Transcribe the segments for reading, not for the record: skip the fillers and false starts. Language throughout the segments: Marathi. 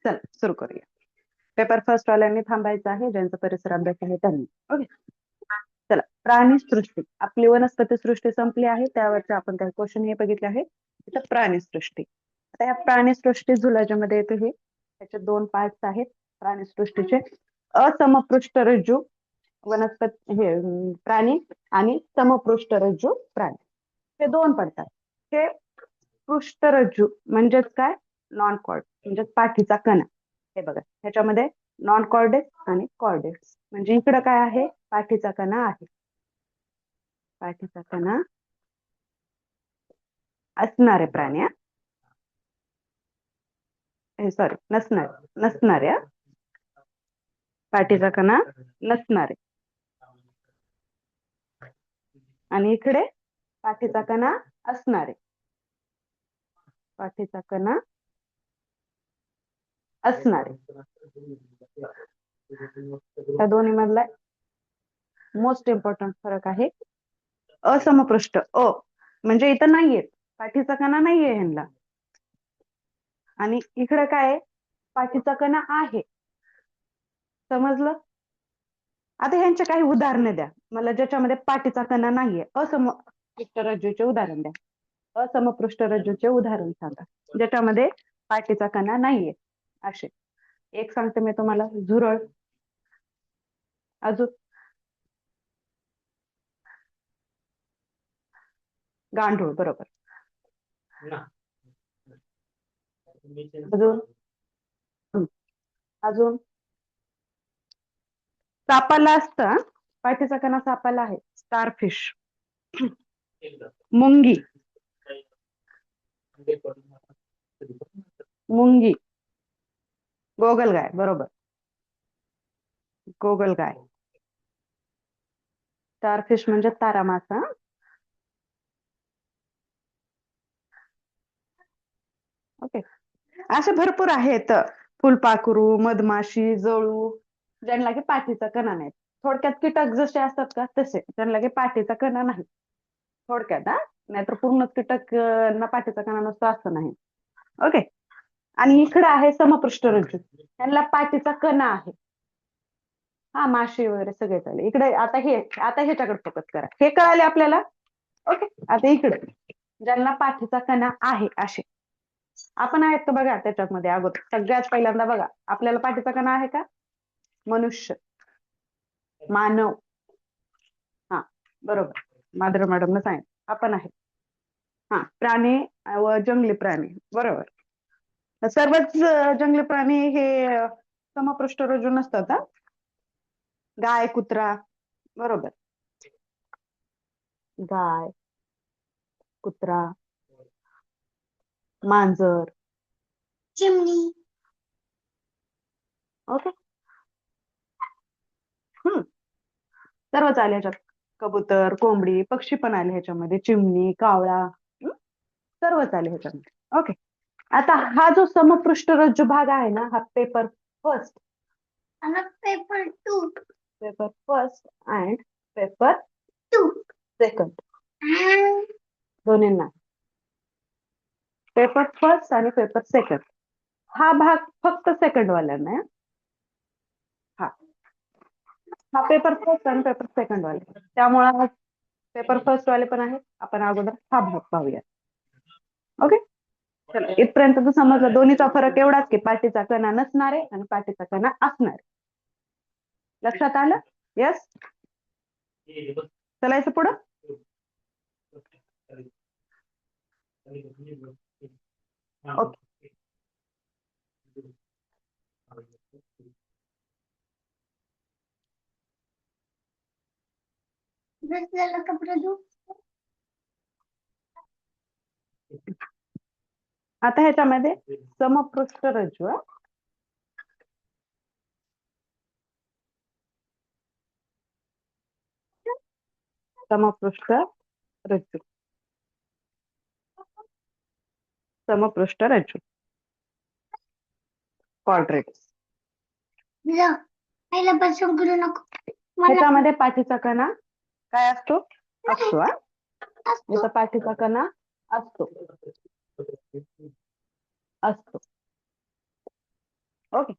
चल सुरू करूया. पेपर फर्स्ट वाल्यांनी थांबायचं आहे, ज्यांचा परिसर अभ्यास आहे त्यांनी. ओके, चला. प्राणी सृष्टी, आपली वनस्पती सृष्टी संपली आहे, त्यावरचे आपण काही क्वेश्चन हे बघितले आहे. इथं प्राणी सृष्टी. आता या प्राणी सृष्टी झुलाच्यामध्ये येते हे, त्याचे दोन पार्ट्स आहेत प्राणी सृष्टीचे. असमपृष्ठरज्जू वनस्पती हे प्राणी आणि समपृष्ठरज्जू प्राणी, हे दोन पडतात. हे पृष्ठरज्जू म्हणजेच काय, नॉन कॉर्ड म्हणजेच पाठीचा कणा. हे बघा, ह्याच्यामध्ये नॉन कॉर्डेक्स आणि कॉर्डेक्स, म्हणजे इकडं काय आहे, पाठीचा कणा आहे. पाठीचा कणा असणारे प्राणी, सॉरी नसणारे पाठीचा कणा नसणारे, आणि इकडे पाठीचा कणा असणारे. पाठीचा कणा असणारे, त्या दोन्ही मधला मोस्ट इम्पॉर्टंट फरक आहे असमपृष्ठ. म्हणजे इथं नाहीये, पाठीचा कणा नाहीये ह्यांना, आणि इकडे काय, पाठीचा कणा आहे. समजलं? आता ह्यांचे काही उदाहरणं द्या मला, ज्याच्यामध्ये पाठीचा कणा नाहीये. असमपृष्ठरज्जूचे उदाहरण द्या. असमपृष्ठरज्जूचे उदाहरण सांगा ज्याच्यामध्ये पाठीचा कणा नाहीये असे. एक सांगते मी तुम्हाला, झुरळ. अजून गांडूळ, बरोबर. अजून अजून सापाला असतं, पाठीचा कणा सापाला आहे. स्टारफिश, मुंगी, मुंगी, गोगलगाय, बरोबर, गोगलगाय. स्टारफिश म्हणजे तारा मासा. ओके, असे भरपूर आहेत. फुलपाखरू, मधमाशी, जळू, ज्यांना की पाठीचा कणा नाही. थोडक्यात कीटक जसे असतात का तसे, ज्यांना की पाठीचा कणा नाही. थोडक्यात नाहीतर पूर्ण कीटक ना पाठीचा कणा नसतो असं नाही. ओके, आणि इकडे आहे समपृष्ठरज्जू, त्यांना पाठीचा कणा आहे. हा, माशी वगैरे सगळे चालेल. इकडे आता ह्याच्याकडे फोकस करा, हे कळाले आपल्याला. ओके, आता इकडे ज्यांना पाठीचा कणा आहे असे आपण आहेत का बघा. त्याच्यामध्ये अगोदर सगळ्यात पहिल्यांदा बघा, आपल्याला पाठीचा कणा आहे का, मनुष्य, मानव. हा, बरोबर, माधुरी मॅडमनं सांगितलं आपण आहे. हा, प्राणी व जंगली प्राणी, बरोबर. सर्वच जंगली प्राणी हे समपृष्ठरज्जू नसतात. गाय, कुत्रा, बरोबर. गाय, कुत्रा, मांजर, चिमणी. ओके, सर्वच आले ह्याच्यात. कबूतर, कोंबडी, पक्षी पण आले ह्याच्यामध्ये, चिमणी, कावळा, सर्वच आले ह्याच्यामध्ये. ओके, आता हा जो समपृष्ठरज्जू भाग आहे ना, हा पेपर फर्स्ट आणि paper two, paper first and paper two second, दोन्हींना पेपर फर्स्ट आणि पेपर सेकंड. हा भाग फक्त सेकंड वाल्यांना आहे. हा पेपर फर्स्ट आणि पेपर सेकंड वाले, त्यामुळे पेपर फर्स्ट वाले पण आहेत. आपण अगोदर हा भाग पाहूया. ओके, चला, इथपर्यंत तर समजलं. दोन्हीचा फरक एवढाच की पाठीचा कणा नसणारे आणि पाठीचा कणा असणारे. लक्षात आलं? यस, चलायचं पुढं. ओके, आता ह्याच्यामध्ये समपृष्ठरज्जू, समपृष्ठरज्जू, समपृष्ठरज्जू, क्वाड्रेट्स. ह्याच्यामध्ये पाठीचा कणा काय असतो, असतो. इथं पाठीचा कणा असतो. असतो. ओके.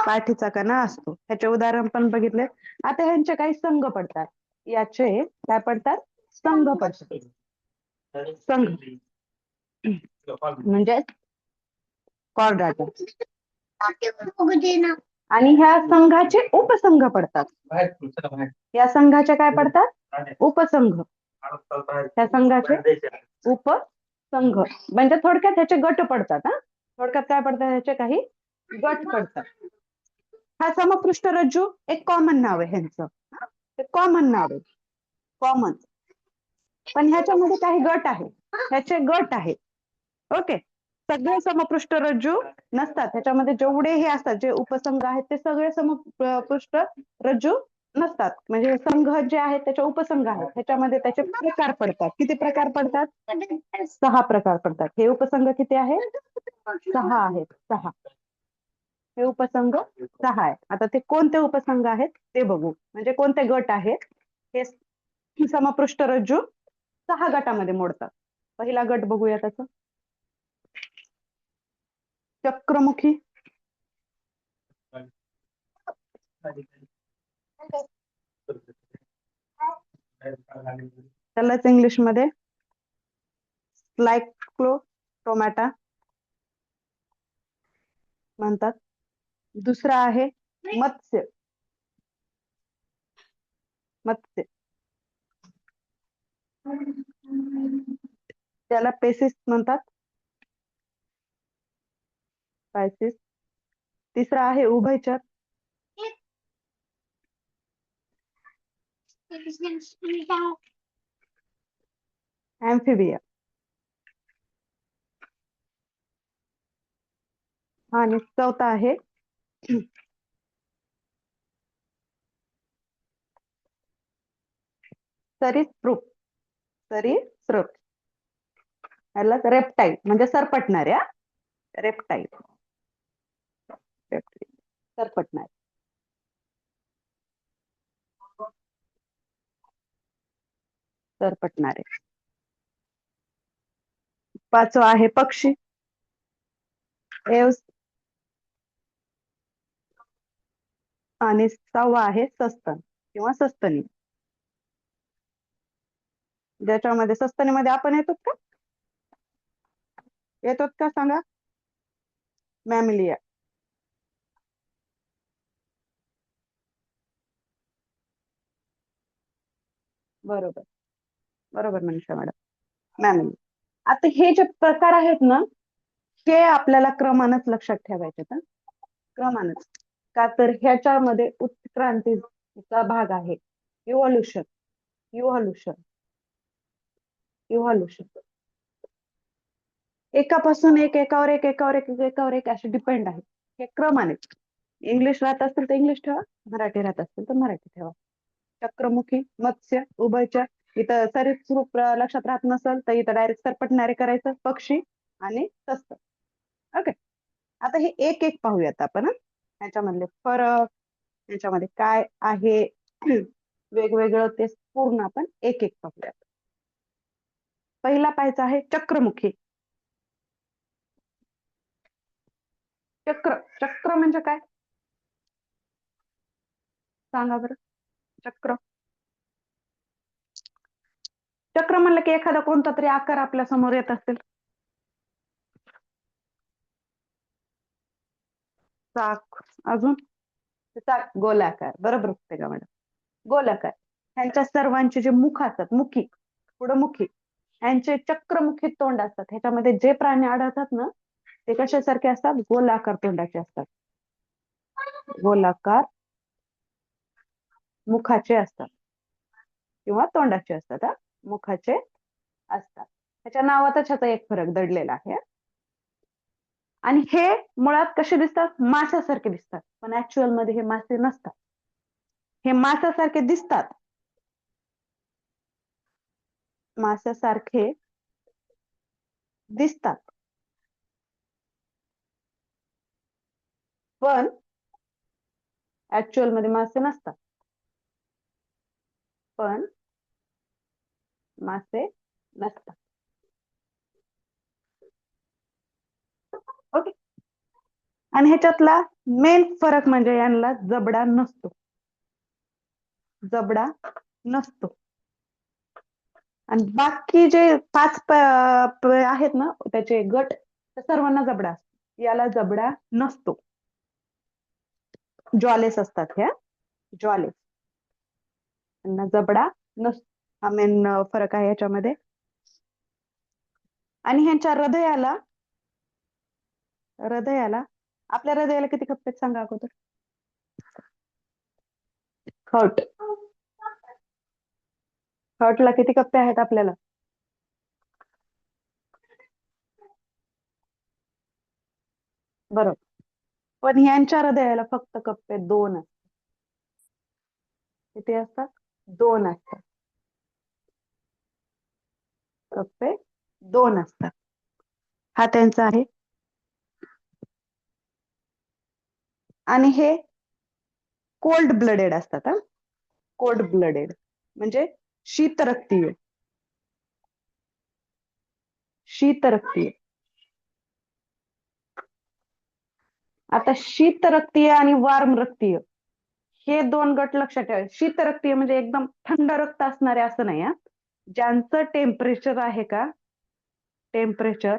पाठीचा कणा असतो, ह्याचे उदाहरण पण बघितले. आता ह्यांचे काही संघ पडतात, याचे काय पडतात, संघ पडतात. संघ म्हणजे कॉर्डाटा. आणि ह्या संघाचे उपसंघ पडतात. या संघाचे काय पडतात, उपसंघ. त्या संघाचे उपसंघ म्हणजे थोडक्यात ह्याचे गट पडतात. हा, थोडक्यात काय पडतात, ह्याचे काही गट पडतात. हा समपृष्ठ रज्जू एक कॉमन नाव आहे ह्यांचं, कॉमन नाव आहे, कॉमन. पण ह्याच्यामध्ये काही गट आहे, ह्याचे गट आहे. ओके. सगळे समपृष्ठ रज्जू नसतात, ह्याच्यामध्ये जेवढे हे असतात जे उपसंघ आहेत ते सगळे समपृष्ठ रज्जू नसतात. म्हणजे संघ जे आहेत त्याचे उपसंघ आहेत, त्याच्यामध्ये त्याचे प्रकार पडतात. किती प्रकार पडतात, 6 प्रकार पडतात. हे उपसंघ किती आहेत, 6 आहेत, 6. हे उपसंघ 6 आहेत. आता ते कोणते उपसंघ आहेत ते बघू, म्हणजे कोणते गट आहेत. हे समपृष्ठ रज्जू 6 गटामध्ये मोडतात. पहिला गट बघूया त्याचा, चक्रमुखी. त्यालाच इंग्लिश मध्ये सायक्लोटोमॅटा म्हणतात. दुसरा आहे मत्स्य, मत्स्य. त्याला पेसिस म्हणतात, पायसिस. तिसरा आहे उभयचर, ऍम्फिबिया. आणि चौथा आहे सरीसृप, सरीसृप. याला रेप्टाईल म्हणजे सरपटणारे, रेप्टाईल, सरपटणारे. सरपटणारे. पाचवा आहे पक्षी, एव्स. आणि 6वा आहे सस्तन किंवा सस्तनी. ज्याच्यामध्ये सस्तनीमध्ये आपण येतो का, येतो का सांगा, मॅमिलिया. बरोबर, बरोबर मनीषा मॅडम, मॅमिली. आता हे जे प्रकार आहेत ना, हे आपल्याला क्रमानच लक्षात ठेवायचे, क्रमानच. का तर ह्याच्यामध्ये उत्क्रांतीचा भाग आहे, इव्हॉल्युशन, इव्हॉल्युशन, इव्हॉल्युशन. एकापासून एक, एकावर एक, एकावर एक, एकावर एक असे डिपेंड आहे. हे क्रमाने. इंग्लिश राहत असतील तर इंग्लिश ठेवा, मराठी राहत असतील तर मराठी ठेवा. चक्रमुखी, मत्स्य, उभयचर. इथं सरीसृप लक्षात राहत नसेल तर इथं डायरेक्ट सरपटणारे करायचं, पक्षी आणि सस्तन. ओके. आता हे एक एक पाहूयात आपण, ह्याच्यामधले फरक, ह्याच्यामध्ये काय आहे वेगवेगळं, ते पूर्ण आपण एक एक पाहूयात. पहिला पाहायचा आहे चक्रमुखी. चक्र, चक्र म्हणजे काय सांगा बरं, चक्र. चक्र म्हणलं की एखादा कोणता तरी आकार आपल्या समोर येत असेल. चाक, अजून चाक, गोलाकार. बरोबर का मॅडम, गोलाकार. ह्यांच्या सर्वांचे जे मुख असतात, मुखी, पुढं मुखी, ह्यांचे चक्रमुखी तोंड असतात. ह्याच्यामध्ये जे प्राणी आढळतात ना ते कशासारखे असतात, गोलाकार तोंडाचे असतात, गोलाकार मुखाचे असतात किंवा तोंडाचे असतात. मुखाचे असतात. ह्याच्या नावातच ह्याचा एक फरक दडलेला आहे. आणि हे मुळात कसे दिसतात, माशासारखे दिसतात, पण ऍक्च्युअल मध्ये हे मासे नसतात. हे माशासारखे दिसतात, माशासारखे दिसतात, पण ऍक्च्युअल मध्ये मासे नसतात. पण मासे नसतात. ओके. आणि ह्याच्यातला मेन फरक म्हणजे यांना जबडा नसतो. जबडा नसतो. आणि बाकी जे पाच आहेत ना त्याचे गट, सर्वांना जबडा असतो. याला जबडा नसतो. ज्वालेस असतात ह्या, ज्वालेस. त्यांना जबडा नसतो. हा मेन फरक आहे याच्यामध्ये. आणि ह्यांच्या हृदयाला आपल्या हृदयाला किती कप्पे आहेत सांगा अगोदर. हर्ट हर्टला किती कप्पे आहेत आपल्याला? बरोबर. पण ह्यांच्या हृदयाला फक्त कप्पे 2 असतात. किती असतात? 2 असतात. कप्पे 2 असतात. हा त्यांचा आहे. आणि हे कोल्ड ब्लडेड असतात. हा, कोल्ड ब्लडेड म्हणजे शीतरक्तीय. शीतरक्तीय. आता शीतरक्तीय आणि वार्म रक्तीय हे 2 गट लक्षात ठेवा. शीतरक्तीय म्हणजे एकदम थंड रक्त असणारे असं नाही. हा, ज्यांचं टेम्परेचर आहे का, टेम्परेचर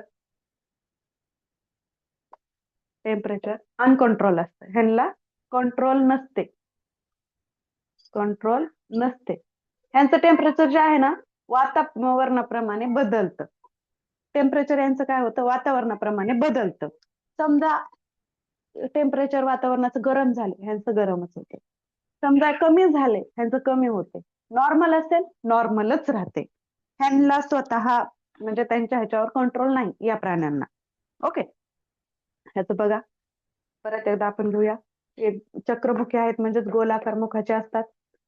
अनकंट्रोल असतं. ह्यांना कंट्रोल नसते. कंट्रोल नसते. ह्यांचं टेम्परेचर जे आहे ना वातावरणाप्रमाणे बदलतं. टेम्परेचर यांचं काय होतं, वातावरणाप्रमाणे बदलतं. समजा टेम्परेचर वातावरणाचं गरम झाले, ह्यांचं गरमच होते. समजा कमी झाले, ह्यांचं कमी होते. नॉर्मल असेल, नॉर्मलच राहते. ह्यांना स्वतः म्हणजे त्यांच्या ह्याच्यावर कंट्रोल नाही या प्राण्यांना. ओके. ह्याचं बघा परत एकदा आपण घेऊया. चक्रमुखी आहेत म्हणजेच गोलाकार मुखाचे असतात.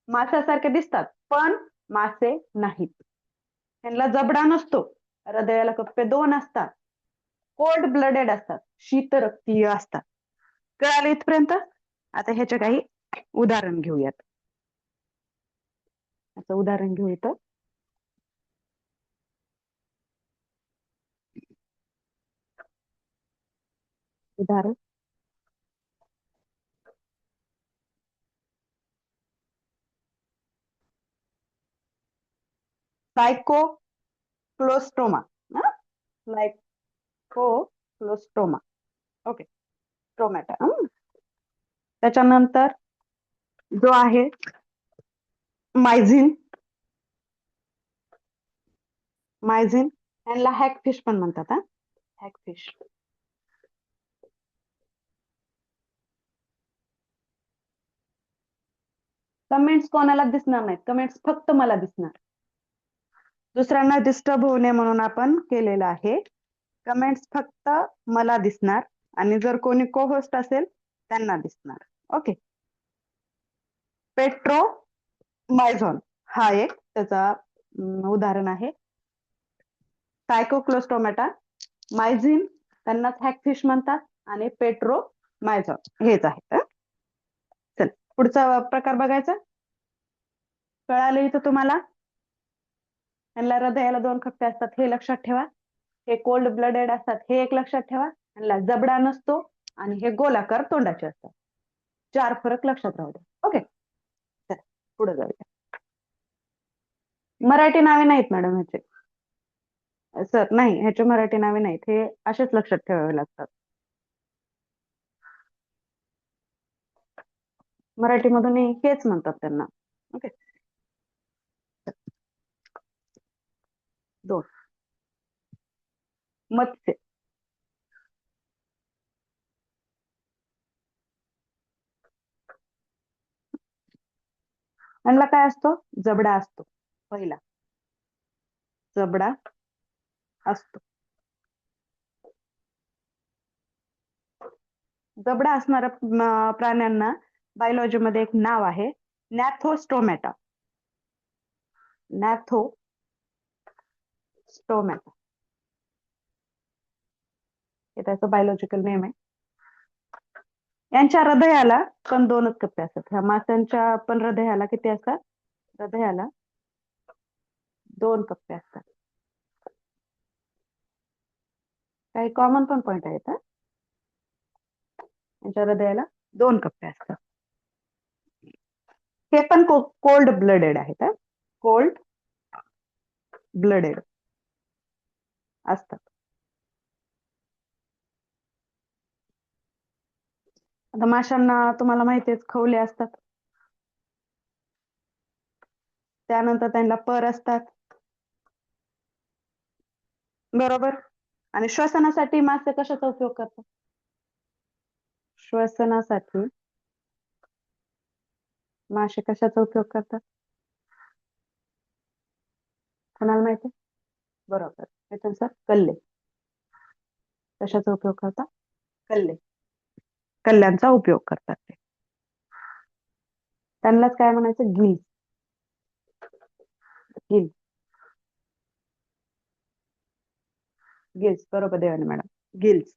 माशासारखे दिसतात पण मासे नाहीत. त्यांना जबडा नसतो. हृदयाला कप्पे 2 असतात. कोल्ड ब्लडेड असतात. शीतरक्तीय असतात. कळालं इथपर्यंत? आता ह्याचे काही उदाहरण घेऊयात. याचं उदाहरण घेऊ इथं. उदाहरण सायकोक्लोस्टोमा. सायकोक्लोस्टोमा. ओके. टोमॅटो. त्याच्यानंतर जो आहे मायझिन. मायझिन यांना हॅगफिश पण म्हणतात. हॅगफिश. कमेंट्स कोणाला दिसणार नाहीत. कमेंट्स फक्त मला दिसणार. दुसऱ्यांना डिस्टर्ब होऊ नये म्हणून आपण केलेलं आहे. कमेंट्स फक्त मला दिसणार आणि जर कोणी को होस्ट असेल त्यांना दिसणार. ओके. पेट्रोमायझॉन हा एक त्याचा उदाहरण आहे. सायकोक्लोस्टोमॅटा, मायझिन त्यांनाच हॅगफिश म्हणतात आणि पेट्रोमायझॉन हेच आहे. चल पुढचा प्रकार बघायचा. कळालं इथं तुम्हाला? यांना हृदयाला 2 कप्पे असतात हे लक्षात ठेवा. हे कोल्ड ब्लडेड असतात हे एक लक्षात ठेवा. यांना जबडा नसतो आणि हे गोलाकार तोंडाचे असतात. 4 फरक लक्षात राहू द्या. ओके. चल पुढे जाऊया. मराठी नावे नाहीत मॅडम ह्याचे. सर नाही, ह्याचे मराठी नावे नाहीत. हे असेच लक्षात ठेवावे लागतात. मराठीमधून हेच म्हणतात त्यांना. ओके. 2 मत्स्य. यांना काय असतो? जबडा असतो. पहिला जबडा असतो. जबडा असणाऱ्या प्राण्यांना बायोलॉजी मध्ये एक नाव आहे, नॅथोस्टोमॅटा. नॅथोस्टोमॅटा हे त्याचं बायोलॉजिकल नेम आहे. यांच्या हृदयाला पण दोनच कप्पे असतात. ह्या माशांच्या पण हृदयाला किती असतात? हृदयाला दोन कप्पे असतात. काही कॉमन पण पॉइंट आहेत. यांच्या हृदयाला दोन कप्पे असतात. हे पण कोल्ड ब्लडेड आहेत. कोल्ड ब्लडेड असतात. आता माशांना तुम्हाला माहिती आहे खवले असतात, त्यानंतर त्यांना पर असतात, बरोबर. आणि श्वसनासाठी मासे कशाचा उपयोग करतात? श्वसनासाठी मासे कशाचा उपयोग करतात? कोणाला माहिती? बरोबर, त्याच्यानुसार कल्ले. कशाचा उपयोग करतात? कल्ले. कल्ल्यांचा उपयोग करतात ते. त्यांनाच काय म्हणायचं? गिल. गिल. गिल्स, बरोबर देवाने मॅडम, गिल्स.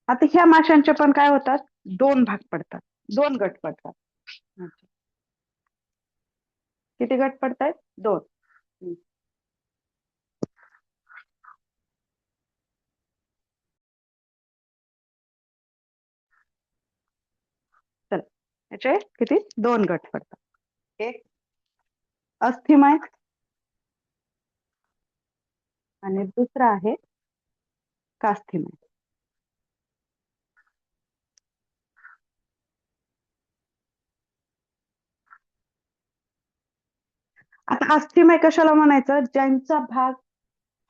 आता ह्या माशांचे पण काय होतात? दोन भाग पडतात, दोन गट पडतात. किती गट पडतायत? दोन. चला, याचे किती? दोन गट पडतात. एक अस्थिमय आणि दुसरा आहे कास्थीमय. आता अस्थिमय कशाला म्हणायचं? ज्यांचा भाग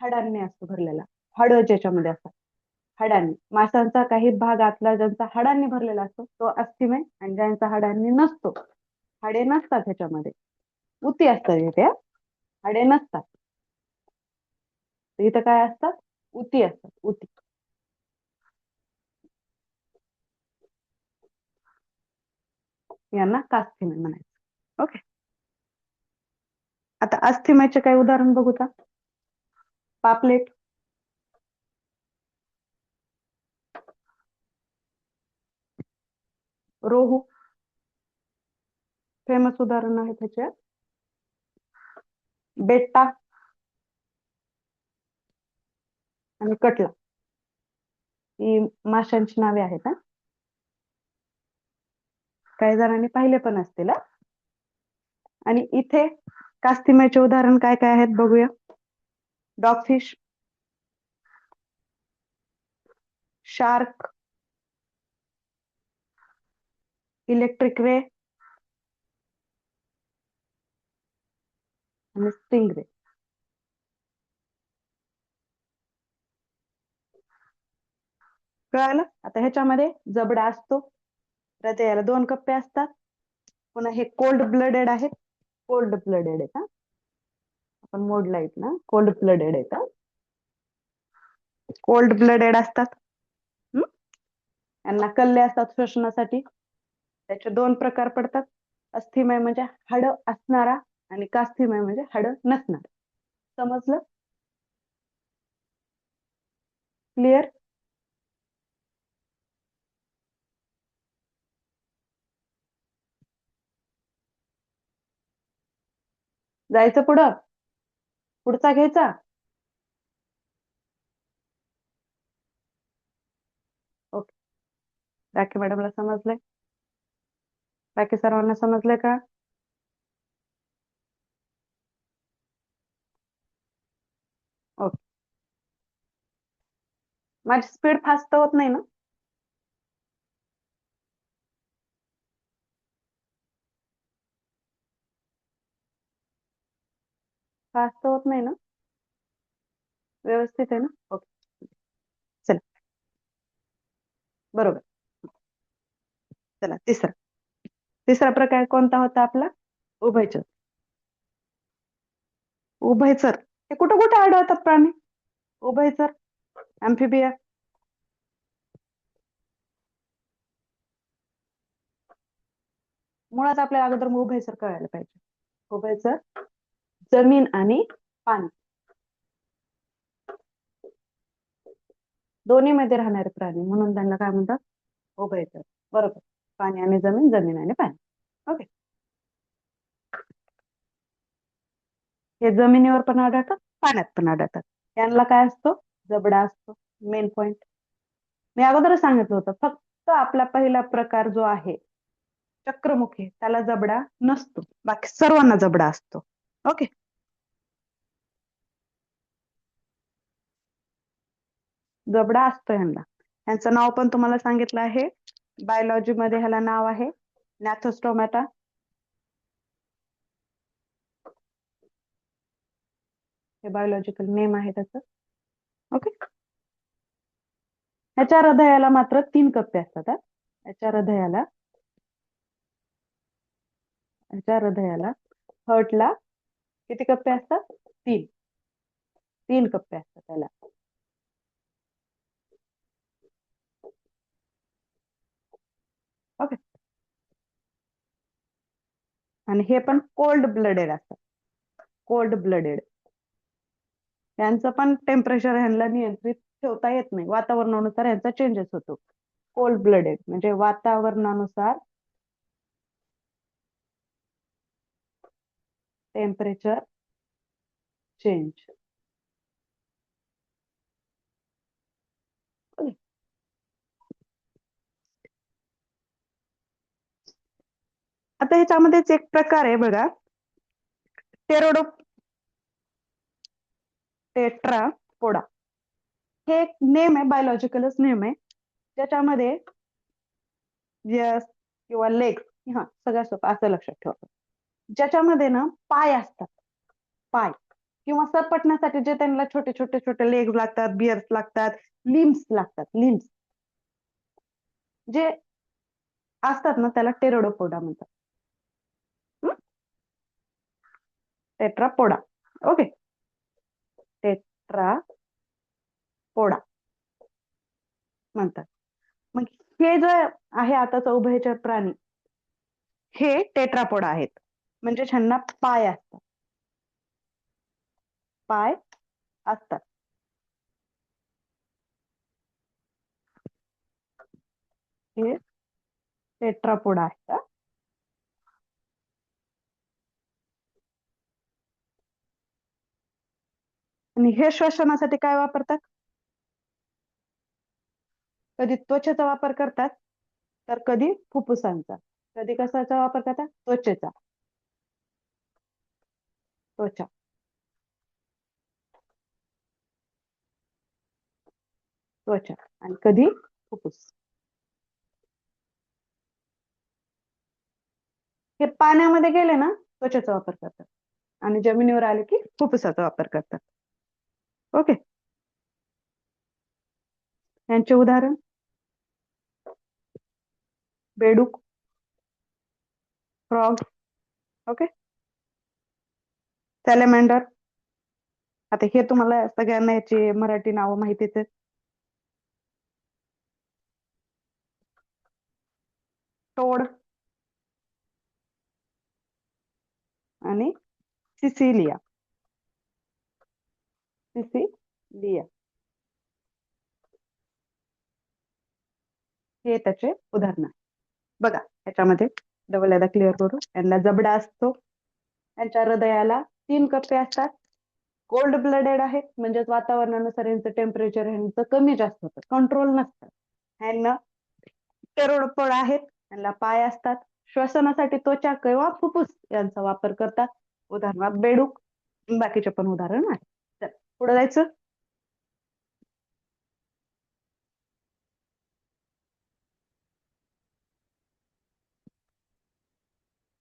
हाडांनी असतो भरलेला, हाड ज्याच्यामध्ये असतात, हाडांनी. माशांचा काही भाग आतला ज्यांचा हाडांनी भरलेला असतो तो अस्थिमय, आणि ज्यांचा हाडांनी नसतो, हाडे नसतात ह्याच्यामध्ये, उती असतात इथे, हाडे नसतात. इथं काय असतात? उती असतात, उती. यांना कास्थीमय म्हणायचं. ओके. आता अस्थिमयचे काही उदाहरण बघू का? पापलेट, रोहू फेमस उदाहरण आहे त्याचे. बेट्टा आणि कटला ही माशांची नावे आहेत. काही जणांनी पाहिले पण असतील. आणि इथे कास्तिमाचे उदाहरण काय काय आहेत बघूया. डॉगफिश, शार्क, इलेक्ट्रिक रे आणि स्टिंगरे. कळालं? आता ह्याच्यामध्ये जबडा असतो, हृदयाला दोन कप्पे असतात, पुन्हा हे कोल्ड ब्लडेड आहेत. कोल्ड ब्लडेड आहेत. आपण मोडला आहेत ना, कोल्ड ब्लडेड आहेत. कोल्ड ब्लडेड असतात. यांना कल्ले असतात श्वसनासाठी. त्याचे दोन प्रकार पडतात. अस्थिमय म्हणजे हाड असणारा, आणि कास्थीमय म्हणजे हाड नसणार. समजलं? क्लिअर? जायचं पुढं? पुढचा घ्यायचा? ओके. राखी मॅडमला समजलंय? बाकी सर्वांना समजलंय का? ओके. माझी स्पीड फास्ट होत नाही ना? फास्ट होत नाही ना? व्यवस्थित आहे ना? ओके. चला, बरोबर. चला, तिसरा. तिसरा प्रकार कोणता होता आपला? उभयचर. उभयचर हे कुठं कुठे आढळतात प्राणी? उभयचर, अॅम्फिबिया. मुळात आपल्याला अगोदर उभयचर कळायला पाहिजे. उभयचर जमीन आणि पाणी. दोन्हीमध्ये राहणारे प्राणी म्हणून त्यांना काय म्हणतात? उभयचर. बरोबर. पाणी आणि जमीन, जमीन आणि पाणी. ओके. हे जमिनीवर पण आढळतात, पाण्यात पण आढळतात. यांना काय असतो? जबडा असतो. मेन पॉइंट मी अगोदरच सांगितलं होतं. फक्त आपला पहिला प्रकार जो आहे चक्रमुखी, त्याला जबडा नसतो, बाकी सर्वांना जबडा असतो. ओके. जबडा असतो ह्यांना. ह्यांचं नाव पण तुम्हाला सांगितलं आहे. बायोलॉजी मध्ये ह्याला नाव आहे नॅथोस्टोमॅटा. हे बायोलॉजिकल नेम आहे त्याचं. ओके. ह्याच्या हृदयाला मात्र 3 कप्पे असतात. ह्याच्या हृदयाला हर्टला किती कप्पे असतात? 3. 3 कप्पे असतात त्याला. ओके. आणि हे पण कोल्ड ब्लडेड असतात. Cold blooded. यांचं पण टेम्परेचर ह्यांना नियंत्रित ठेवता येत नाही. वातावरणानुसार यांचा चेंजेस होतो. कोल्ड ब्लडेड म्हणजे वातावरणानुसार टेम्परेचर चेंज. आता ह्याच्यामध्येच एक प्रकार आहे बघा, टेरोडो टेट्रापोडा. हे एक नेम आहे, बायोलॉजिकलच नेम आहे, ज्याच्यामध्ये यस किंवा लेग, हा सगळ्यात सोपं असं लक्षात ठेवा, ज्याच्यामध्ये ना पाय असतात. पाय किंवा सरपटण्यासाठी जे त्यांना छोटे छोटे छोटे लेग्स लागतात, बियर्स लागतात, लिम्स लागतात. लिम्स जे असतात ना त्याला टेरोडोपोडा म्हणतात. टेट्रापोडा. ओके. टेट्रापोडा म्हणतात. मग हे जे आहे आताच उभयचर प्राणी, हे टेट्रापोडा आहेत. म्हणजे ह्यांना पाय असतात. पाय असतात. हे टेट्रापोडा आहेत. आणि हे श्वसनासाठी काय वापरतात? कधी त्वचेचा वापर करतात, तर कधी फुफ्फुसांचा. कधी कशाचा वापर करतात? त्वचेचा. त्वचा. त्वचा आणि कधी फुफ्फुस. हे पाण्यामध्ये गेले ना त्वचेचा वापर करतात, आणि जमिनीवर आले की फुफ्फुसाचा वापर करतात. ओके. यांचे उदाहरण बेडूक, फ्रॉग, ओके, सॅलेमँडर. आता हे तुम्हाला सगळ्यांना याची मराठी नावं माहितीच आहेत. टोड आणि सिसिलिया. सिसिलिया हे त्याचे उदाहरण आहे. बघा ह्याच्यामध्ये डबल एकदा क्लिअर करू. यांना जबडा असतो. यांच्या हृदयाला 3 कप्पे असतात. कोल्ड ब्लडेड आहेत, म्हणजेच वातावरणानुसार यांचं टेम्परेचर यांचं कमी जास्त होतं, कंट्रोल नसतं. ह्यांना टेरोडोपोड आहेत, यांना पाय असतात. श्वसनासाठी त्वचा किंवा फुफ्फुस यांचा वापर करतात. उदाहरणार्थ बेडूक. बाकीचे पण उदाहरण आहे. चल पुढे जायचं.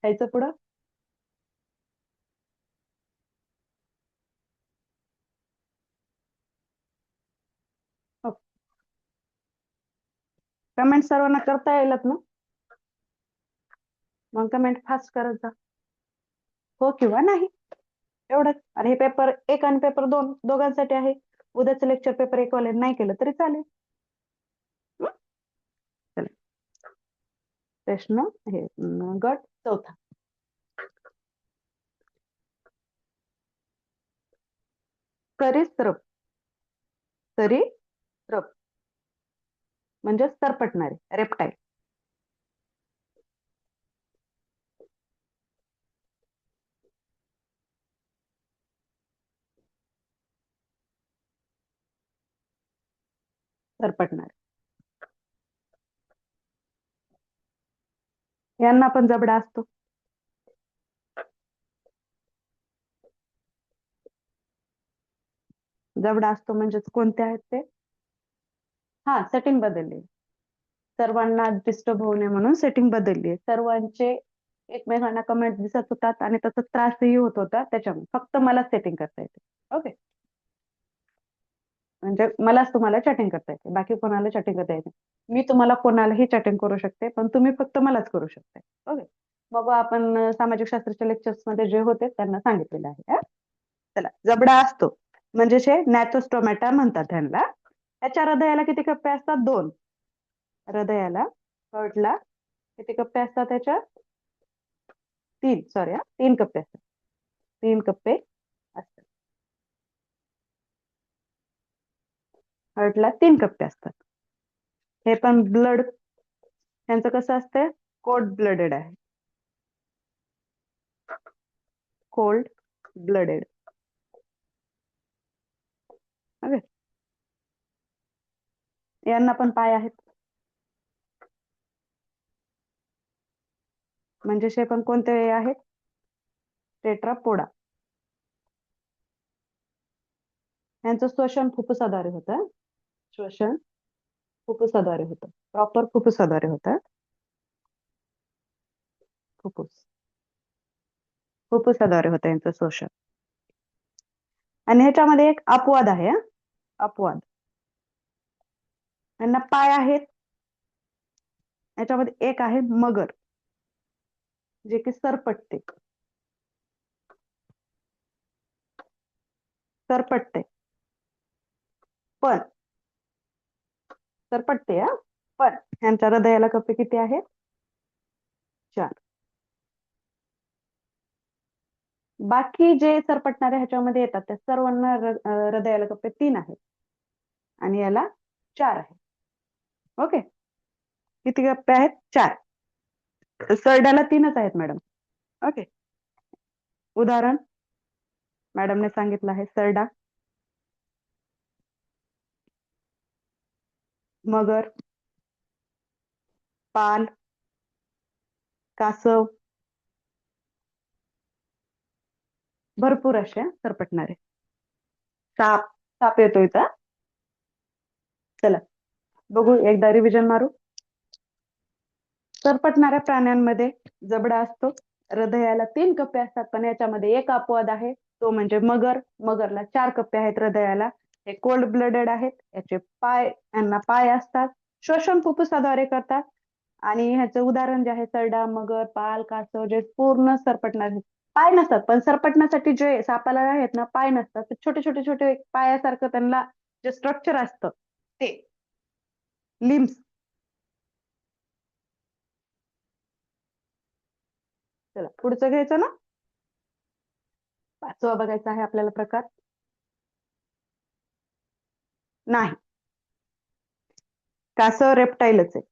जायचं पुढं. कमेंट सर्वांना करता येईल ना? मग कमेंट फास्ट करत जा, हो किंवा नाही, एवढंच. आणि हे पेपर 1 आणि पेपर 2 दोघांसाठी आहे. उद्याचं लेक्चर पेपर 1 वाले नाही केलं तरी चालेल. चला प्रश्न हे गट 4था. सरीसृप. सरीसृप म्हणजे सरपटणारे, रेप्टाईल. सरपटणारे. यांना पण जबडा असतो. जबडा असतो म्हणजेच कोणते आहेत ते? हा, सेटिंग बदलली. सर्वांना डिस्टर्ब होऊ नये म्हणून सेटिंग बदलली. सर्वांचे एकमेकांना कमेंट दिसत होतात आणि त्याचा त्रासही होत होता. त्याच्यामुळे फक्त मला सेटिंग करता येते. ओके, म्हणजे मलाच तुम्हाला चॅटिंग करता येते, बाकी कोणाला चॅटिंग करता येते. मी तुम्हाला कोणालाही चॅटिंग करू शकते, पण तुम्ही फक्त मलाच करू शकता. ओके, मग आपण सामाजिक शास्त्राच्या लेक्चर्स मध्ये जे होते त्यांना सांगितलेलं आहे. चला, जबडा असतो म्हणजे नॅथोस्टोमॅटा म्हणतात ह्यांना. त्याच्या हृदयाला किती कप्पे असतात? 2. हृदयाला, हार्टला किती कप्पे असतात त्याच्या? 3. सॉरी, 3 कप्पे असतात. 3 कप्पे असतात. हार्टला 3 कप्पे असतात. हे पण ब्लड यांचं कसं असतं? कोल्ड ब्लडेड आहे. Cold blooded. ओके, यांना पण पाय आहेत. म्हणजे हे पण कोणते आहेत? टेट्रापोडा. यांचं श्वसन फुफ्फुसाद्वारे होतं. श्वसन फुफ्फुसाद्वारे होतं. प्रॉपर फुफ्फुसाद्वारे होतं. फुफ्फुसाद्वारे होतं यांचं श्वसन. आणि ह्याच्यामध्ये एक अपवाद आहे. अपवाद, यांना पाय आहेत. याच्यामध्ये एक आहे मगर, जे की सरपटते. सरपटते पण सरपटते पण यांच्या हृदयाला कप्पे किती आहेत? 4. बाकी जे सरपटणारे ह्याच्यामध्ये येतात त्या सर्वांना हृदयाला कप्पे 3 आहेत आणि याला 4 आहे. ओके, किती कप्पे आहेत? 4. सरड्याला 3च आहेत मॅडम. ओके, उदाहरण मॅडमने सांगितलं आहे. सरडा, मगर, पाल, कासव, भरपूर असे सरपटणारे. साप, साप येतो इथं. चला बघू, एकदा रिव्हिजन मारू. सरपटणाऱ्या प्राण्यांमध्ये जबडा असतो. हृदयाला 3 कप्पे असतात, पण याच्यामध्ये एक अपवाद आहे, तो म्हणजे मगर. मगरला 4 कप्पे आहेत हृदयाला. हे कोल्ड ब्लडेड आहेत. यांना पाय असतात. श्वसन फुफ्फुसाद्वारे करतात. आणि ह्याचं उदाहरण जे आहे सरडा, मगर, पाल, कासव, जे पूर्ण सरपटणारे. पाय नसतात, पण सरपटण्यासाठी जे सापाला आहेत ना, पाय नसतात. छोटे छोटे छोटे पायासारखं त्यांना जे स्ट्रक्चर असतं ते लिम्स. चला पुढचं घ्यायचं ना. 5वा बघायचा आहे आपल्याला प्रकार. नाही, कासव रेप्टाईलच आहे.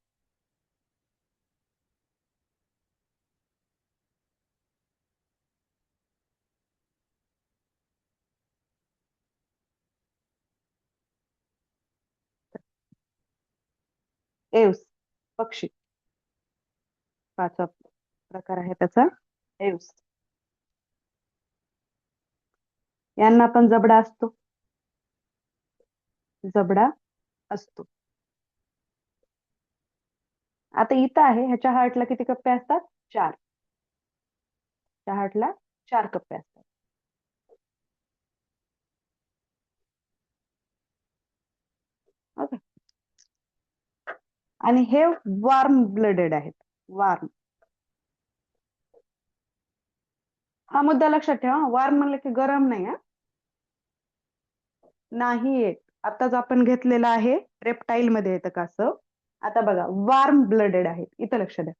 एव्स, पक्षी. 5वा प्रकार आहे त्याचा एव्स. यांना पण जबडा असतो. जबडा असतो. आता इथं आहे, ह्याच्या हार्टला किती कप्पे असतात? 4. त्या हार्टला 4 कप्पे असतात. ओके, आणि हे वार्म ब्लडेड आहेत. वार्म, हा मुद्दा लक्षात ठेवा. वार्म म्हणलं की गरम नाही. नाही येत. आताच आपण घेतलेला आहे, रेप्टाईल मध्ये येतं कासव. आता बघा, वार्म ब्लडेड आहेत. इथं लक्ष द्या.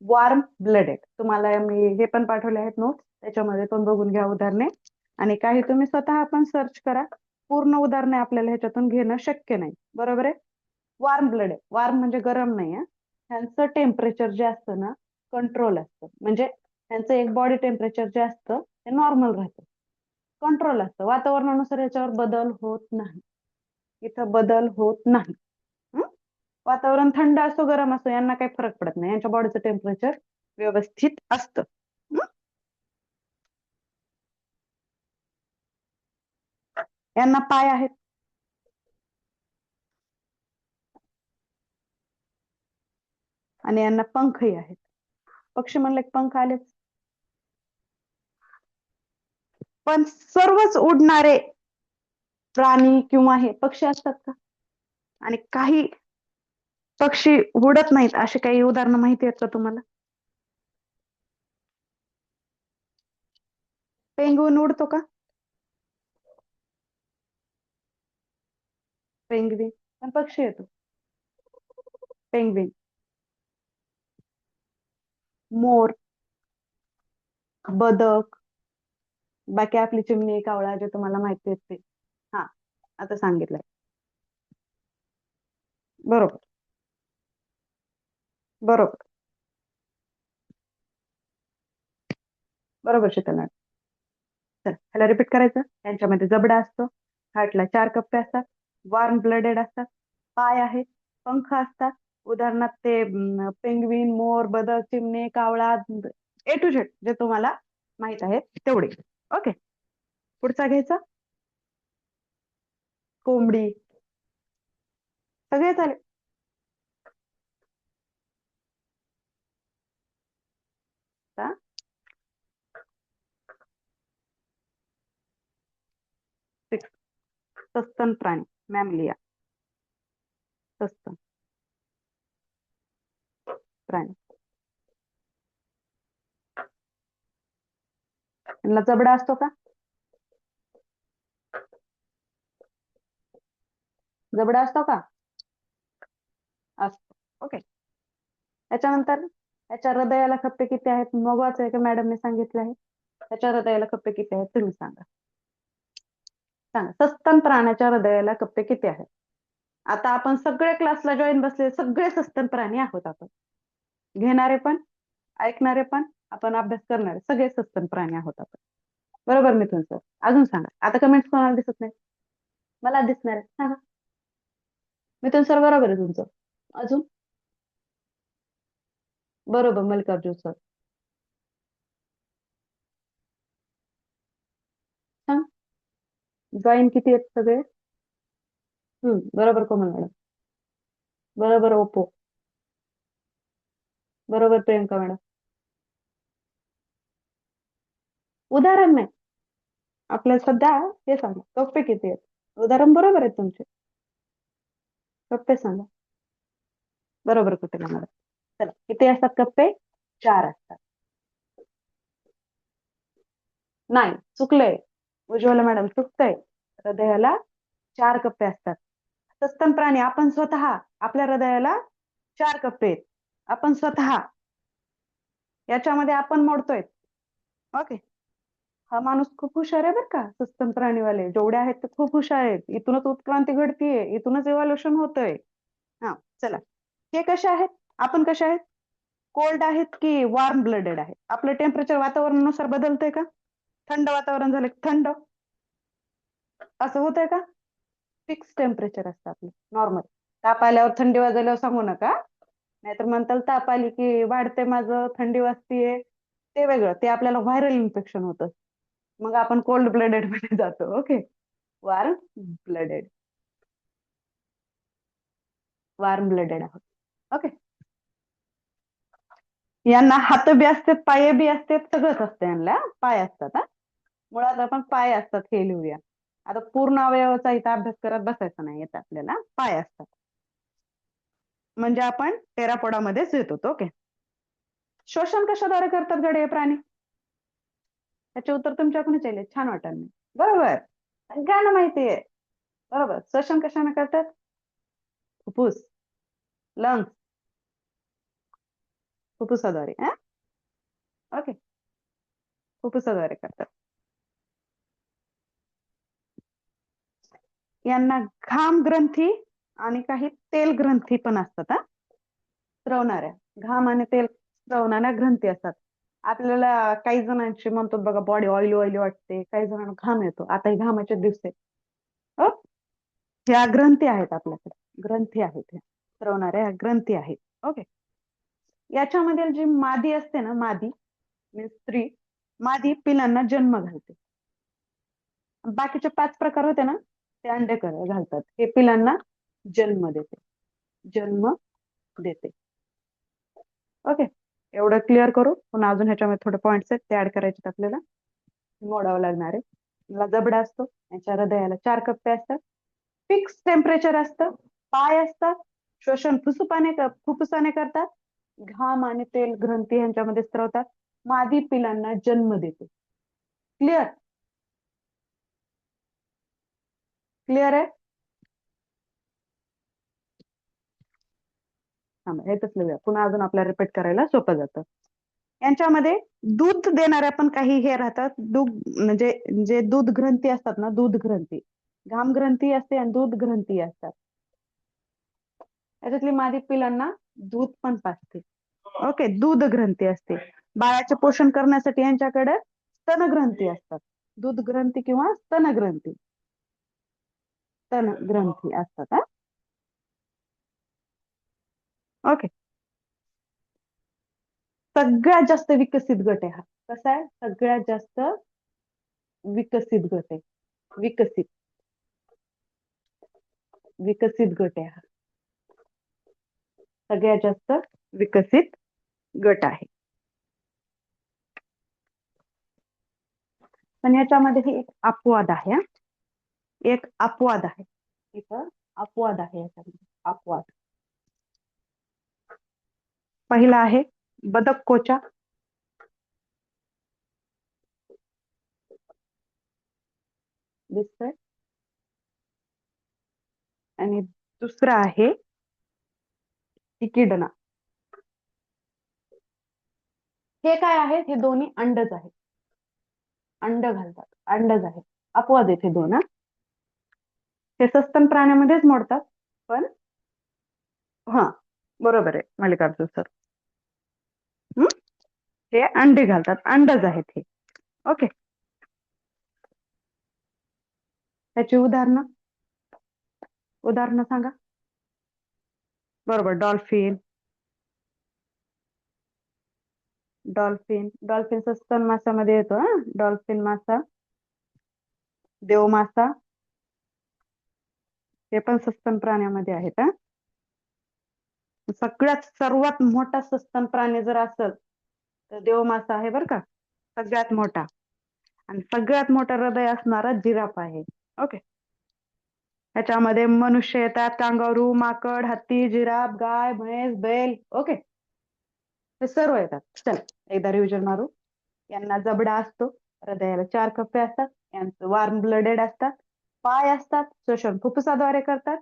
Warm blooded. तुम्हाला मी हे पण पाठवले आहेत नोट्स, त्याच्यामध्ये पण बघून घ्या उदाहरणे. आणि काही तुम्ही स्वतः पण सर्च करा. पूर्ण उदाहरणे आपल्याला ह्याच्यातून घेणं शक्य नाही, बरोबर आहे. वॉर्म ब्लड आहे. वॉर्म म्हणजे गरम नाही आहे. त्यांचं टेम्परेचर जे असतं ना कंट्रोल असतं. म्हणजे त्यांचं एक बॉडी टेम्परेचर जे असतं ते नॉर्मल राहतं, कंट्रोल असतं. वातावरणानुसार याच्यावर बदल होत नाही. इथं बदल होत नाही. हं? वातावरण थंड असो गरम असो यांना काही फरक पडत नाही. यांच्या बॉडीचं टेम्परेचर व्यवस्थित असतं. हं? यांना पाय आहेत. आणि यांना पंखही आहेत. पक्षी म्हणले पंख आलेच. पण सर्वच उडणारे प्राणी किंवा हे पक्षी असतात का? आणि काही पक्षी उडत नाहीत अशी काही उदाहरणं माहिती आहेत का तुम्हाला? पेंगुइन उडतो का? पेंगविन पण पक्षी येतो. पेंगविन, मोर, बदक, बाकी आपली चिमणी कावळा जे तुम्हाला माहिती आहेत ते. हा, आता सांगितलंय. बरोबर बरोबर बरोबर शीतल मॅडम. चल ह्याला रिपीट करायचं. यांच्यामध्ये जबडा असतो, हार्टला 4 कप्पे असतात, वॉर्म ब्लडेड असतात, पाय आहेत, पंख असतात. उदाहरणार्थ ते पेंग्विन, मोर, बदक, चिमणी, कावळा, A to Z जे तुम्हाला माहित आहे तेवढे. ओके, पुढचा घ्यायचा. कोंबडी, सगळे झाले. सस्तन प्राणी, मॅमलिया, सस्तन प्राणी. त्यांना जबडा असतो का? जबडा असतो का? असतो. ओके. त्याच्यानंतर याच्या हृदयाला खप्पे किती आहेत? मगच आहे का मॅडमने सांगितलं आहे? त्याच्या हृदयाला खप्पे किती आहेत तुम्ही सांगा. सांगा, सस्तन प्राण्याच्या हृदयाला कप्पे किती आहेत? आता आपण सगळे क्लासला जॉईन बसले, सगळे सस्तन प्राणी आहोत आपण. घेणारे पण, ऐकणारे पण, आपण अभ्यास करणारे सगळे सस्तन प्राणी आहोत आपण. बरोबर मिथुन सर? अजून सांगा. आता कमेंट्स कोणाला दिसत नाही? मला दिसणार आहे, सांगा. मिथुन सर बरोबर आहे तुमचं. अजून? बरोबर मल्लिकार्जुन सर. सांग. जॉईन किती आहेत सगळे? बरोबर कोमल मॅडम. बरोबर ओप्पो. बरोबर प्रियंका मॅडम. उदाहरण नाही, आपल्याला सध्या हे सांगा कप्पे किती आहेत. उदाहरण बरोबर आहे तुमचे. कप्पे सांगा. बरोबर कुठे मॅडम. चला, किती असतात कप्पे? 4 असतात. नाही, चुकलंय. उज्ज्वला मॅडम चुकतंय. हृदयाला 4 कप्पे असतात. सस्तन प्राणी आपण स्वतः, आपल्या हृदयाला 4 कप्पे आहेत. आपण स्वतः याच्यामध्ये आपण मोडतोय. ओके. हा माणूस खूप हुशार आहे बरं का. सस्तन प्राणीवाले जेवढे आहेत ते खूप हुशार आहेत. इथूनच उत्क्रांती घडतीये, इथूनच इव्हॉल्युशन होतंय. हा, चला. हे कसे आहेत? आपण कसे आहेत? कोल्ड आहेत की वॉर्म ब्लडेड आहे? आपलं टेम्परेचर वातावरणानुसार बदलतंय का? थंड वातावरण झालं की थंड, असं होतंय का? फिक्स टेम्परेचर असतं आपलं नॉर्मल. ताप आल्यावर थंडी वाजल्यावर सांगू नका, नाहीतर म्हणताल ताप आली की वाढते माझं, थंडी वाजतीये. ते वेगळं, ते आपल्याला व्हायरल इन्फेक्शन होतं. मग आपण कोल्ड ब्लडेड मध्ये जातो. Okay, warm blooded, warm blooded आहोत. ओके. यांना हात बी असतात, पाय बी असतात, सगळंच असतं यांना. पाय असतात. हा, मुळात आपण पाय असतात हे लिहूया. आता पूर्ण अवयवाचा इथं अभ्यास करत बसायचा नाही, येत आपल्याला पाय असतात. म्हणजे आपण टेरापोडामध्येच येतो. ओके. श्वसन कशाद्वारे करतात गडे हे प्राणी? त्याचे उत्तर तुमच्याकडूनच येईल, छान वाटत नाही. बरोबर, सगळ्यांना माहितीये. बरोबर, श्वसन कशाने करतात? फुफ्फुस, लंग्स, फुफ्फुसाद्वारे. ओके, फुफ्फुसाद्वारे करतात. यांना घाम ग्रंथी आणि काही तेल ग्रंथी पण असतात हा, स्त्रवणाऱ्या. घाम आणि तेल स्त्रवणाऱ्या ग्रंथी असतात. आपल्याला काही जणांची म्हणतो बघा, बॉडी ऑइली ऑइली वाटते, काही जणांना घाम येतो. आता हे घामाचे दिवस आहे. हो, ह्या ग्रंथी आहेत आपल्याकडे, ग्रंथी आहेत ह्या स्त्रवणाऱ्या, ह्या ग्रंथी आहेत. ओके. याच्यामध्ये जी मादी असते ना, मादी म्हणजे स्त्री, मादी पिलांना जन्म घालते. बाकीचे 5 प्रकार होते ना, ते अंडे घालतात. हे पिलांना जन्म देते, जन्म देते. ओके. एवढं क्लिअर करू. पुन्हा अजून ह्याच्यामध्ये थोडे पॉइंट्स आहेत, ते ऍड करायचे आपल्याला, मोडावं लागणार आहे. याला जबडा असतो, याच्या हृदयाला 4 कप्पे असतात, फिक्स टेम्परेचर असतं, पाय असतात, श्वसन फुफ्फुसाने करतात, घाम आणि तेल ग्रंथी यांच्यामध्ये स्त्रवतात, मादी पिलांना जन्म देते. क्लिअर? क्लिअर आहे? हे तसलं पुन्हा अजून आपल्याला रिपीट करायला सोपं जातं. यांच्यामध्ये दूध देणाऱ्या पण काही हे राहतात, दूध म्हणजे जे दूध ग्रंथी असतात ना, दूध ग्रंथी, घाम ग्रंथी असते आणि दूध ग्रंथी असतात. याच्यातली मादी पिलांना दूध पण पाजते. ओके. दूध ग्रंथी असते. बाळाचे पोषण करण्यासाठी यांच्याकडे स्तन ग्रंथी असतात. दूध ग्रंथी किंवा स्तन ग्रंथी, स्तन ग्रंथी असतात हा. ओके. सगळ्यात जास्त विकसित गट आहे हा. कसा आहे? सगळ्यात जास्त विकसित गट आहे. विकसित, विकसित गट आहे हा. सगळ्यात जास्त विकसित गट आहे. पण याच्यामध्ये एक अपवाद आहे. एक अपवाद आहे इथं, अपवाद आहे याच्यामध्ये, अपवाद. पहिला आहे बदक कोचा. दिसतंय? आणि दुसरा आहे इकिडना. हे काय आहे? हे दोन्ही अंडच आहे, अंड घालतात, अंडच आहे. अपवाद येथे 2 हा. हे सस्तन प्राण्यामध्येच मोडतात, पण हा बरोबर आहे मल्लिकार्जुन सर. हे अंडे घालतात, अंडच आहेत हे. ओके. त्याची उदाहरणं सांगा. बरोबर, डॉल्फिन. डॉल्फिन, डॉल्फिन सस्तन माशामध्ये येतो हा. डॉल्फिन मासा, देव मासा, हे पण सस्तन प्राण्यामध्ये आहेत हा. सर्वात मोठा सस्तन प्राणी जर असेल तर देव मासा आहे बरं का, सगळ्यात मोठा. आणि सगळ्यात मोठं हृदय असणारा जिराफ आहे. ओके. त्याच्यामध्ये मनुष्य येतात, कांगारू, माकड, हत्ती, जिराफ, गाय, म्हैस, बैल. ओके. हे सर्व येतात. चल एकदा रिव्हिजन मारू. यांना जबडा असतो, हृदयाला 4 कप्पे असतात, यांचं वार्म ब्लडेड असतात, पाय असतात, श्वसन फुफ्फुसाद्वारे करतात,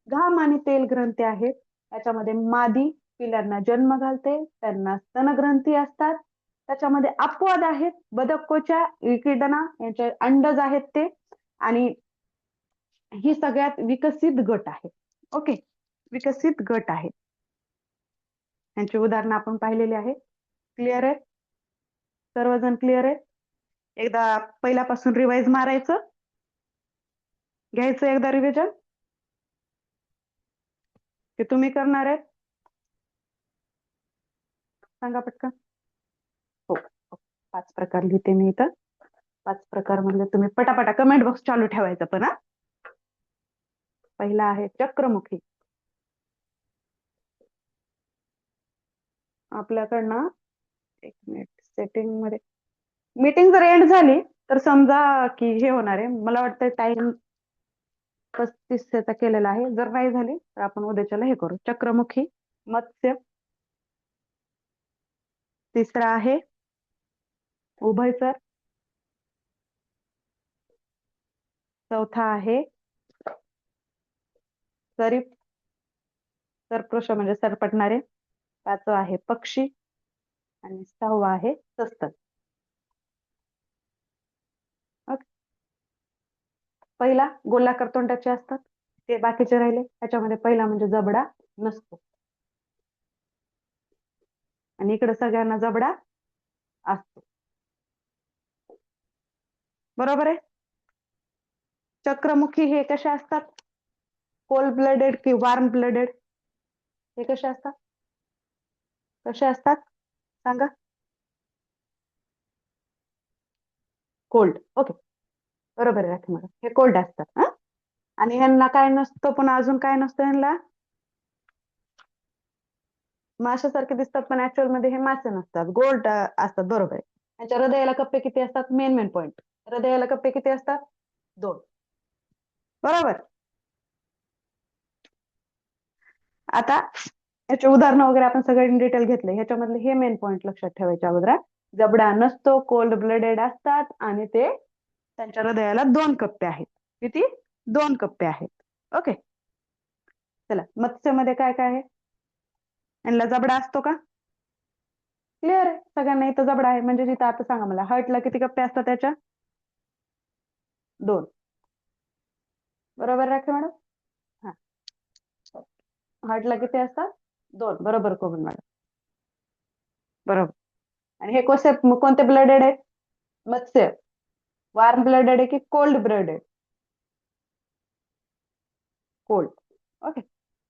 घाम आणि तेल ग्रंथी आहेत. त्याच्यामध्ये मादी पिलांना जन्म घालते, त्यांना स्तनग्रंथी असतात. त्याच्यामध्ये अपवाद आहेत, बदकोच्या, इकिडना यांचे अंडज आहेत ते. आणि ही सगळ्यात विकसित गट आहे. ओके. विकसित गट आहे. यांची उदाहरणं आपण पाहिलेली आहे. क्लिअर आहे? सर्वजण क्लिअर आहे? एकदा पहिल्यापासून रिवाइज मारायचं, घ्यायचं एकदा रिव्हिजन, की तुम्ही करणार आहेत? सांगा पटकन. हो, 5 प्रकार लिहिते मी इथं. 5 प्रकार म्हणजे तुम्ही पटापटा कमेंट बॉक्स चालू ठेवायचं पण हा. पहिला आहे चक्रमुखी. आपल्याकडनं 1 मिनिट सेटिंग मध्ये, मीटिंग जर एंड झाली तर समजा की हे होणार आहे. मला वाटतं टाइम 35 चा केलेला आहे. जर नाही झाली तर आपण उद्याच्याला हे करू. चक्रमुखी, मत्स्य. तिसरा आहे उभयचर. चौथा आहे सरीप, सरपृष म्हणजे सरपटणारे. 5वा आहे पक्षी आणि 6वा आहे सस्तन. ओके. पहिला गोलाकार तोंडाचे असतात, ते बाकीचे राहिले त्याच्यामध्ये पहिला म्हणजे जबडा नसतो आणि इकडे सगळ्यांना जबडा असतो. बरोबर आहे. चक्रमुखी हे कसे असतात? कोल्ड ब्लडेड की वॉर्म ब्लडेड? हे कसे असतात? कसे असतात सांगा? कोल्ड. ओके, बरोबर आहे राखी मॅडम, हे कोल्ड असतात. हा, आणि ह्यांना काय नसतं, पण अजून काय नसतं ह्यांना? माशासारखे दिसतात पण ऍक्च्युअल मध्ये हे मासे नसतात, गोल्ड असतात. बरोबर आहे. यांच्या हृदयाला कप्पे किती असतात? Main main point. हृदयाला कप्पे किती असतात? 2. बरोबर. आता याचे उदाहरणं वगैरे आपण सगळे इन डिटेल घेतले. ह्याच्यामधले हे मेन पॉइंट लक्षात ठेवायचे अगोदर. जबडा नसतो, कोल्ड ब्लडेड असतात आणि ते त्यांच्या हृदयाला 2 कप्पे आहेत. किती? 2 कप्पे आहेत. ओके, चला मत्स्यमध्ये काय काय आहे? यांना जबडा असतो का? क्लिअर आहे सगळ्यांना, इथं जबडा आहे म्हणजे तिथं. आता सांगा मला, हार्टला किती कप्पे असतात त्याच्या? 2. बरोबर राखी मॅडम? हा, हार्टला किती असतात? 2. बरोबर कोमल मॅडम, बरोबर. आणि हे कोणते ब्लडेड आहेत? मत्स्य. वार्म ब्लडेड आहे की cold blooded? Cold. Okay,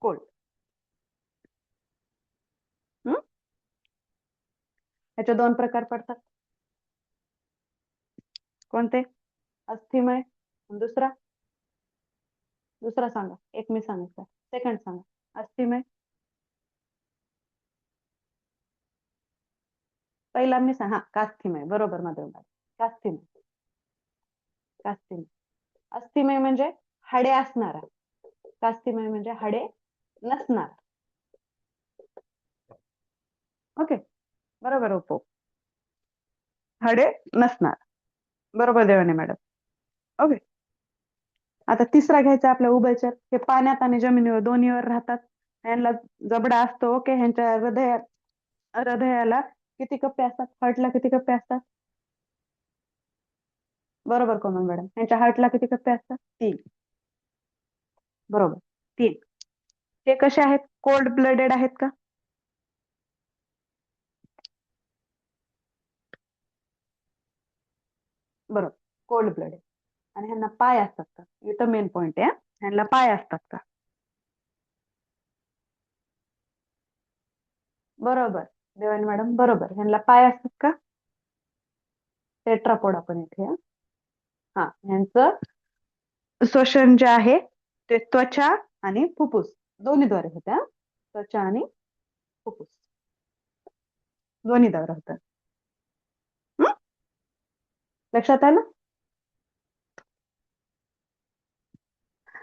cold. ह्याचे 2 प्रकार पडतात. कोणते? अस्थिमय. दुसरा? दुसरा सांगा. एक मी सांगितलं, सेकंड सांगा. अस्थिमय. पहिला मी सांग, हा कास्थिमय. बरोबर माझं. कास्थिमय. कास्थिमय. अस्थिमय म्हणजे हाडे असणारा, कास्थिमय म्हणजे हाडे नसणार. ओके, बरोबर. ओपो, हाडे नसणार. बरोबर देवाने मॅडम. ओके, आता तिसरा घ्यायचा आपल्या उभयचर. हे पाण्यात आणि जमिनीवर दोन्हीवर राहतात. यांना जबडा असतो. ओके, ह्यांच्या हृदयाला किती कप्पे असतात? हार्टला किती कप्पे असतात? बरोबर कोमल मॅडम, यांच्या हार्टला किती कप्पे असतात? 3. बरोबर, 3. हे कसे आहेत? कोल्ड ब्लडेड आहेत का? बरोबर, कोल्ड ब्लडेड. आणि ह्यांना पाय असतात का? इथं मेन पॉइंट आहे. ह्यांना पाय असतात का? बरोबर देवानी मॅडम, बरोबर. ह्यांना पाय असतात का? टेट्रापोड आपण इथे. हा, ह्यांचं श्वसन जे आहे ते त्वचा आणि फुफ्फुस दोन्हीद्वारे होते. त्वचा आणि फुफ्फुस दोन्हीद्वारे होतात. लक्षात आलं?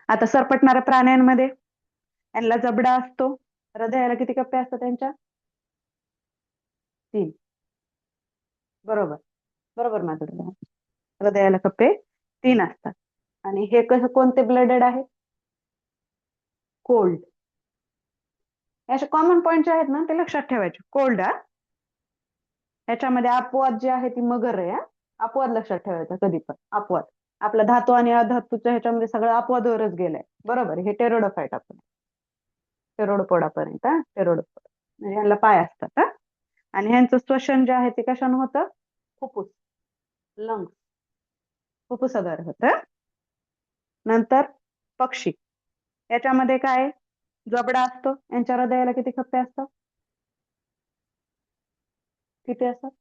आता सरपटणाऱ्या प्राण्यांमध्ये यांना जबडा असतो. हृदयाला किती कप्पे असतात त्यांच्या? 3. बरोबर, बरोबर माझं. हृदयाला कप्पे 3 असतात. आणि हे कसं, कोणते ब्लडेड आहे? कोल्ड. असे कॉमन पॉइंट जे आहेत ना ते लक्षात ठेवायचे. कोल्ड. याच्यामध्ये अपवाद जे आहे ती मगर आहे. अपवाद लक्षात ठेवायचा कधी पण. अपवाद आपला धातू आणि अधातूच्या ह्याच्यामध्ये सगळं अपवादावरच गेलंय. बरोबर, हे टेरोडोफाइट आपण, टेरोडोपोडापर्यंत. टेरोडोपोड म्हणजे ह्यांना पाय असतात. आणि ह्यांचं श्वसन जे आहे ते कशाने होतं? फुफ्फुस, लंग्स, फुफ्फुसाद्वारे होतं. नंतर पक्षी, याच्यामध्ये काय? जबडा असतो. यांच्या हृदयाला किती कप्पे असतात? किती असतात?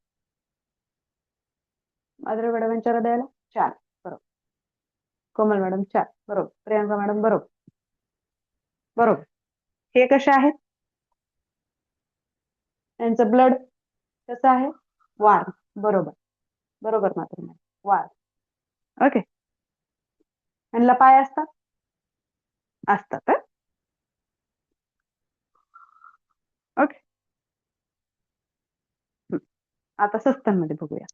माधुरी मॅडम यांच्या हृदयाला 4. बरोबर कोमल मॅडम, 4. बरोबर प्रियांका मॅडम, बरोबर. बरोबर. हे कसे आहेत? यांचं ब्लड कसं आहे? वार्म. बरोबर, बरोबर माधुरी मॅडम, वार्म. ओके, यांना पाय असतात? असतात. ओके, आता सस्तनमध्ये बघूया.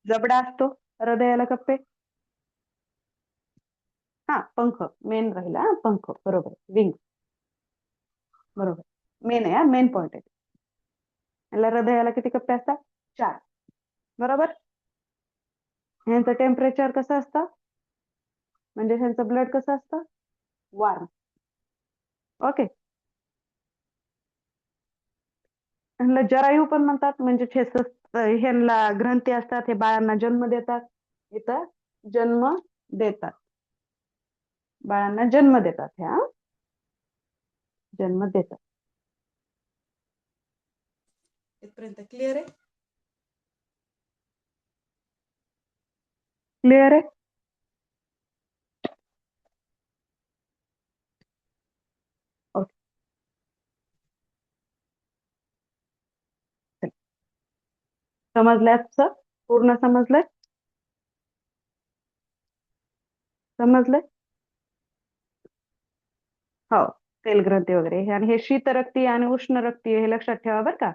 जबडा असतो, हृदयाला कप्पे. हा, पंख मेन राहिला. पंख, बरोबर. विंग, बरोबर. मेन आहे, मेन पॉइंट आहे. याला हृदयाला किती कप्पे असतात? 4. बरोबर. ह्यांचं टेम्परेचर कसं असतं? म्हणजे ह्यांचं ब्लड कसं असतं? वार्म. ओके. ह्यांना जरायू पण म्हणतात, म्हणजे ह्यांना ग्रंथी असतात, हे बाळांना जन्म देतात. इथं जन्म देतात, बाळांना जन्म देतात, ह्या जन्म देतात. इथपर्यंत क्लिअर आहे? क्लिअर आहे? ओके. समजलंय सर? पूर्ण समजलंय? समजलंय? हो. तेलग्रंथी वगैरे हे, आणि हे शीतरक्तीय आणि उष्ण रक्तीय, हे लक्षात ठेवा बरं का.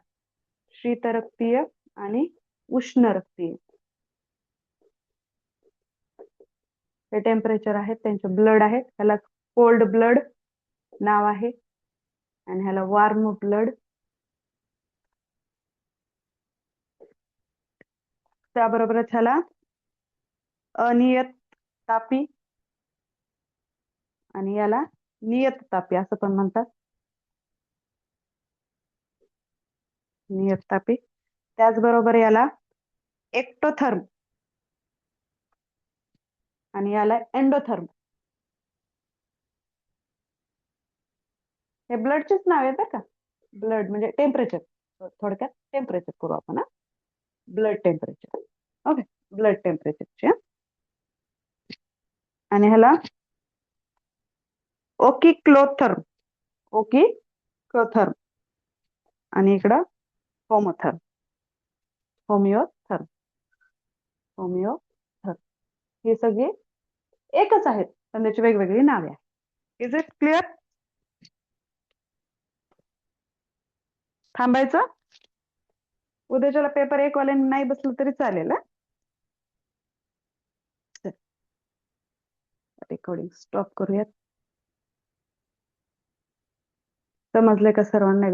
शीतरक्तीय आणि उष्ण रक्तीय हे टेम्परेचर आहेत, त्यांचे ब्लड आहेत. ह्याला कोल्ड ब्लड नाव आहे, आणि ह्याला वॉर्म ब्लड. त्याबरोबरच ह्याला अनियत तापी आणि याला नियत तापी असं पण म्हणतात. नियत तापी. त्याचबरोबर याला एक्टोथर्म आणि याला एंडोथर्म. हे ब्लडचेच नाव आहे बरं का. ब्लड म्हणजे टेम्परेचर, थोडक्यात टेम्परेचर करू आपण. Blood temperature. ओके. ब्लड टेम्परेचरचे. आणि ह्याला ओकिक्लोथर्म, ओकिक्लोथर्म, आणि इकडं होमोथर्म, होमिओथर्म, होमिओथर्म. ही सगळी एकच आहेत, पण त्याची वेगवेगळी नावे आहेत. Is it clear? थांबायचं. उद्याच्याला पेपर एक वाल्याने नाही बसलं तरी चालेल. रेकॉर्डिंग स्टॉप करूयात. समजलंय का सर्वांना?